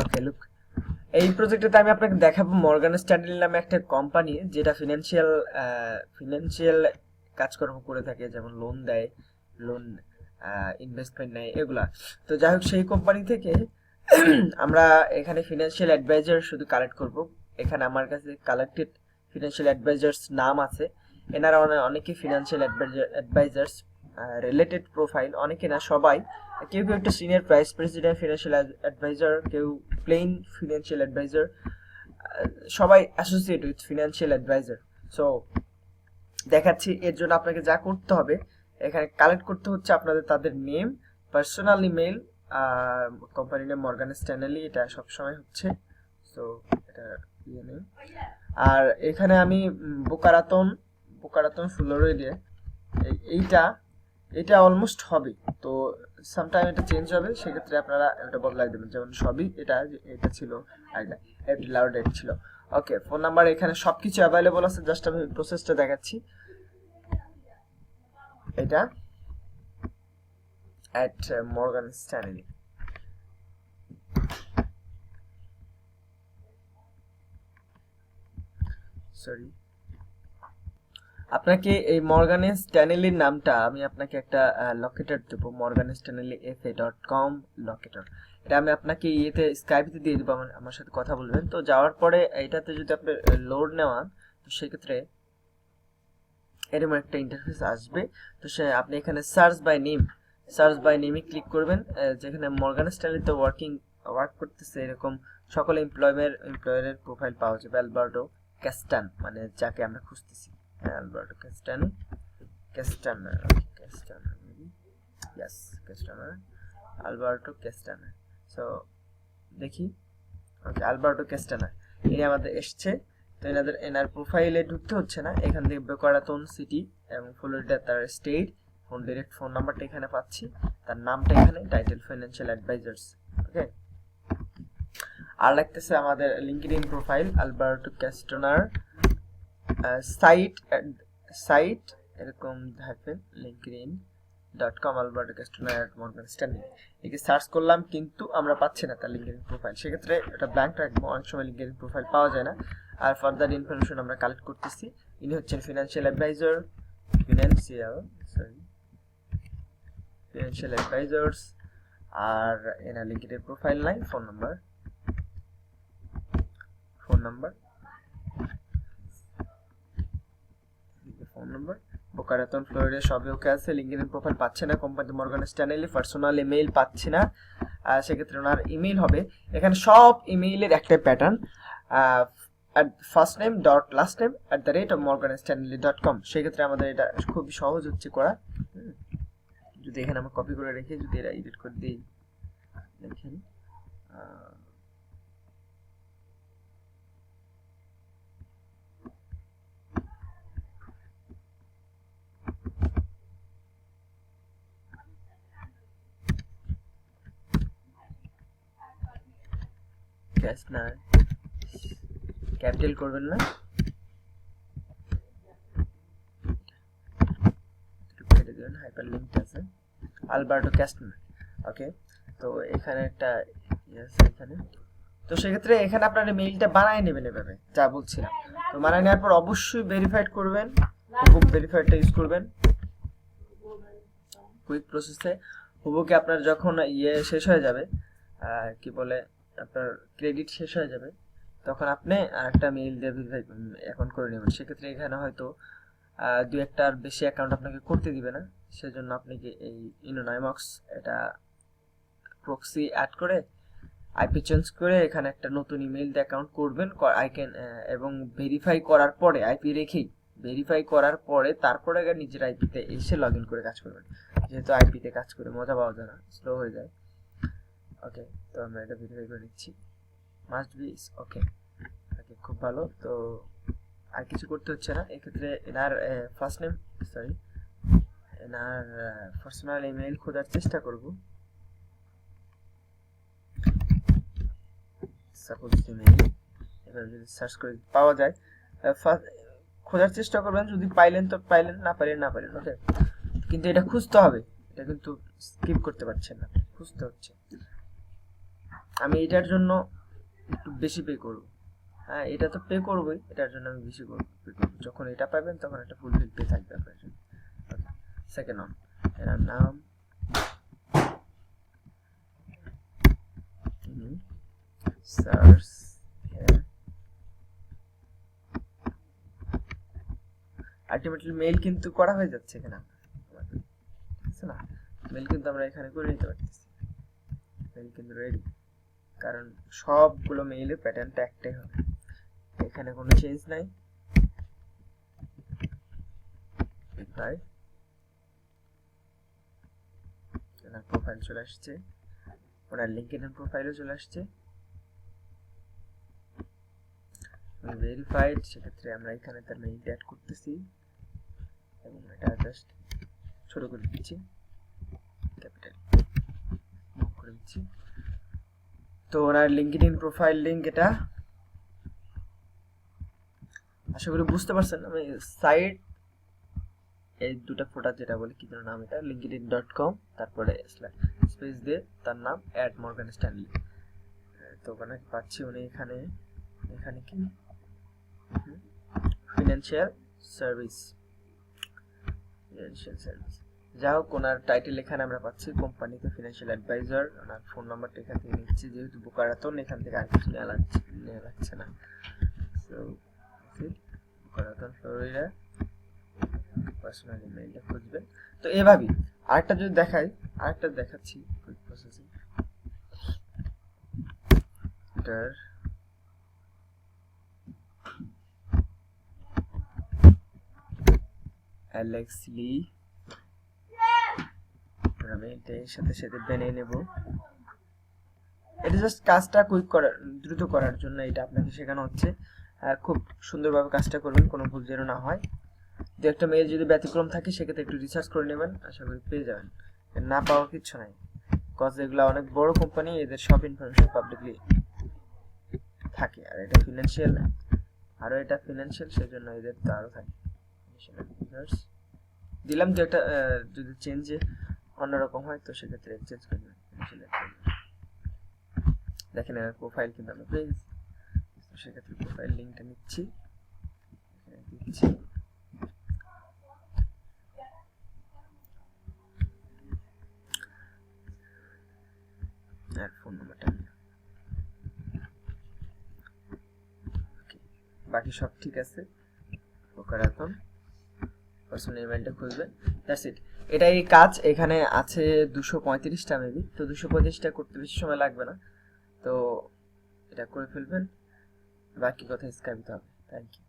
ওকে look, এই প্রজেক্টটাতে আমি আপনাকে দেখাবো মর্গান স্ট্যানলি নামে একটা কোম্পানি যেটা ফিনান্সিয়াল কাজকর্ম করে থাকে, যেমন লোন দেয়, লোন ইনভেস্টমেন্ট নেয় এগুলা। তো যাই হোক, সেই কোম্পানি থেকে আমরা এখানে ফিনান্সিয়াল অ্যাডভাইজার শুধু কালেক্ট করব। এখানে আমার কাছে কালেক্টেড ফিনান্সিয়াল অ্যাডভাইজার্স নাম আছে। এনারা অনেকে ফিনান্সিয়াল অ্যাডভাইজার্স রিলেটেড প্রোফাইল, অনেকে না সবাই। কেউ কেউ একটা senior vice president financial advisor, কেউ প্লেন ফিনান্সিয়াল অ্যাডভাইজার, সবাই associate with financial advisor. So দেখাচ্ছি, এর জন্য আপনাকে যা করতে হবে, এখানে কালেক্ট করতে হচ্ছে আপনাদের তাদের name, personal email, company name Morgan Stanley, এটা সবসময় হচ্ছে। সো এটা ইয়ে নেই। আর এখানে আমি বোকারাতন ফ্লোরিডা, এটা অলমোস্ট হবে। তো সামটাইম এটা চেঞ্জ হবে, সেক্ষেত্রে আপনারা এটা বদলাই দেবেন। যেমন সবই এটা ছিল আইডা, এপ্রিল আর ডেট ছিল। ওকে, ফোন নাম্বার এখানে সবকিছু অ্যাভেলেবল আছে, জাস্ট আমি প্রসেসটা দেখাচ্ছি। এটা অ্যাট মর্গান স্ট্যানলি। সরি, আপনাকে এই মর্গান স্ট্যানলির নামটা আমি আপনাকে একটা লোকেটর দেবো, মর্গান স্ট্যানলি fa.com লোকেটর। এটা আমি আপনাকে ইয়েতে স্কাইপে দিয়ে দেবো, আমার সাথে কথা বলবেন। তো যাওয়ার পরে এটাতে যদি আপনি লোড নেওয়ান, তো সেক্ষেত্রে এরকম একটা ইন্টারফেস আসবে। তো আপনি এখানে সার্চ বাই নেমে ক্লিক করবেন। যেখানে মর্গান স্ট্যানলিতে ওয়ার্ক করতেছে এরকম সকল এমপ্লয়ারের প্রোফাইল পাওয়া যাবে। অ্যালবার্টো ক্যাস্টান, মানে যাকে আমরা খুঁজতেছি, অ্যালবার্টো আলবার্টো ক্যাস্টানা। সো দেখি, ওকে, আলবার্টো ক্যাস্টানা ইনি আমাদের এসছে। তো এনার প্রোফাইলে ঢুকতে হচ্ছে না, এখান থেকে বোকারাতন সিটি এবং ফ্লোরিডা তার স্টেট, ফোন নাম্বারটা এখানে পাচ্ছি, তার নামটা এখানে, টাইটেল ফিনান্সিয়াল অ্যাডভাইজার্স। ওকে, আর লাগতেছে আমাদের লিঙ্কডইন প্রোফাইল, আলবার্টো ক্যাস্টানার সাইট এরকম থাকবেন, linkedin.com আলবার্টো ক্যাস্টানার মর্গান স্ট্যানলি। একে সার্চ করলাম কিন্তু আমরা পাচ্ছি না তার লিঙ্কডইন প্রোফাইল, সেক্ষেত্রে এটা ব্ল্যাঙ্ক রাখবো, অনেক সময় লিঙ্কডইন প্রোফাইল পাওয়া যায় না। আর ফার্দার ইনফরমেশন আমরা কালেক্ট করতেছি। ইনি হচ্ছেন ফিনান্সিয়াল অ্যাডভাইজার্স, আর এনার লিঙ্কডইন প্রোফাইল নাই, ফোন নাম্বার বোকারাতন ফ্লোরিডা সবই ওকে আছে। লিঙ্কডইন প্রোফাইল পাচ্ছে না, company Morgan Stanley, personal email পাচ্ছি না, সেক্ষেত্রে ওনার ইমেইল হবে। এখানে সব ইমেইলের একটা pattern, first name dot last name @morganstanley.com। সেক্ষেত্রে আমাদের এটা খুবই সহজ হচ্ছে করা। যদি এখানে আমরা কপি করে রেখে যদি এটা এডিট করে দিই, দেখেন না, ক্যাপিটাল করবেন না, হাইপার লিঙ্ক আছে, আলবার্টো ক্যাস্টানার। ওকে, তো এখানে একটা এখানে, তো সেক্ষেত্রে এখানে আপনার মেইলটা বানায় নেবেন এভাবে যা বলছিলাম। তো বানায় নেওয়ার পর অবশ্যই ভেরিফাইড করবেন, হুবুক ভেরিফাইডটা ইউজ করবেন কুইক প্রসেসে। হুবুকে আপনার যখন শেষ হয়ে যাবে, কি বলে, আপনার ক্রেডিট শেষ হয়ে যাবে, তখন আপনি আরেকটা মেইল দিয়ে ভেরিফাই অ্যাকাউন্ট করে নেবেন। সেক্ষেত্রে এখানে হয়তো দুই একটার বেশি অ্যাকাউন্ট আপনাকে করতে দিবে না, সেজন্য আপনাকে এই ইনোনাইমক্স এটা প্রক্সি অ্যাড করে আইপি চেঞ্জ করে এখানে একটা নতুন ইমেইল দিয়ে অ্যাকাউন্ট করবেন। এবং ভেরিফাই করার পরে আইপি রেখেই ভেরিফাই করার পরে তারপরে নিজের আইপিতে এসে লগ ইন করে কাজ করবেন, যেহেতু আইপিতে কাজ করে মজা পাওয়া যায় না, স্লো হয়ে যায়। ওকে, তো আমরা এটা ভেরিফাই করে নিচ্ছি, মাস্ট বি ওকে। ওকে, খুব ভালো। তো আর কিছু করতে হচ্ছে না এক্ষেত্রে। এনার ফার্স্ট নেম, সরি, এনার পার্সোনাল ইমেইল খোঁজার চেষ্টা করব। সাপোজ ইমেইল এবার যদি সার্চ করে পাওয়া যায়, খোঁজার চেষ্টা করবেন, যদি পাইলেন তো পাইলেন, না পাইলেন না পাইলেন। ওকে, কিন্তু এটা খুঁজতে হবে, এটা কিন্তু স্কিপ করতে পারছেন না, খুঁজতে হচ্ছে। আমি এটার জন্য একটু বেশি পে করব। হ্যাঁ, এটা তো পে করবই, এটার জন্য আমি বেশি পে করব। যখন এটা পাবেন তখন একটা ফুলফিল পে থাকবে আপনার জন্য। সেকেন্ড অন, এর নাম সার্চ আলটিমেটলি মেইল কিন্তু করা হয়ে যাচ্ছে এখানে, ঠিক আছে না? মেইল কিন্তু আমরা এখানে করে নিতে পারতেছি, মেইল কিন্তু রেডি, কারণ সবগুলো মেইলের প্যাটার্নটা একটাই হবে, এখানে কোনো চেঞ্জ নাই। তাই ওনার প্রোফাইল চলে আসছে, ওনার লিঙ্কডইন প্রোফাইলও চলে আসছে, ভেরিফাইড। সেক্ষেত্রে আমরা এখানে তার মেইলটা অ্যাড করতেছি এবং এটা জাস্ট ছোট করে দিচ্ছি, ক্যাপিটাল করে দিচ্ছি। তো ওনার লিঙ্কডইন প্রোফাইল লিঙ্ক এটা, আশা করি বুঝতে পারছেন। আমি সাইট এই দুটো ফোটা যেটা বলি, কি নাম এটা, linkedin.com, তারপরে স্পেস দিয়ে তার নাম @morganstanley। তো ওখানে পাচ্ছি উনি এখানে কি ফিনান্সিয়াল সার্ভিস, যা হোক ওনার টাইটেল এখানে আমরা পাচ্ছি কোম্পানিতে ফিনান্সিয়াল অ্যাডভাইজার। ওনার ফোন নাম্বারটা এখান থেকে নিচ্ছি, যেহেতু বোকারাতন এখান থেকে আর কিছু নেওয়া লাগছে না। সো বোকারাতন ফ্লোরিডা, পার্সোনাল ইমেইলটা খুঁজবেন। তো এভাবেই আরেকটা যদি দেখাই, আরেকটা দেখাচ্ছি কুইক প্রসেসিং, এটার অ্যালেক্স লি, আমি এটার সাথে সাথে বানিয়ে নেব। এটা জাস্ট কাজটা কুইক করার, দ্রুত করার জন্য এটা আপনাকে শেখানো হচ্ছে। খুব সুন্দরভাবে কাজটা করবেন, কোনো ভুল যেন না হয়। দু একটা মেইল যদি ব্যতিক্রম থাকে সেক্ষেত্রে একটু রিসার্চ করে নেবেন, আশা করি পেয়ে যাবেন। না পাওয়ার কিছু নাই, কজ এগুলো অনেক বড় কোম্পানি, এদের সব ইনফরমেশন পাবলিকলি থাকে। আর এটা ফিনান্সিয়াল, আরও এটা ফিনান্সিয়াল, সেজন্য এদের তো আরও থাকে। দিলাম যে একটা যদি চেঞ্জে অন্যরকম হয় তো সেক্ষেত্রে চেঞ্জ করে দেবেন। দেখেন প্রোফাইল কিন্তু আমরা পেয়ে গেছি, সেক্ষেত্রে প্রোফাইল লিঙ্কটা নিচ্ছি, দিচ্ছি। আর ফোন নাম্বারটা, বাকি সব ঠিক আছে। ওকে, এখন পার্সোনাল ইমেইলটা খুঁজবেন, দ্যাটস ইট। এটাই কাজ। এখানে আছে 235টা মেবি, তো 235টা করতে বেশি সময় লাগবে না, তো এটা করে ফেলবেন, বাকি কথা স্কাইপ দিতে হবে। Thank you.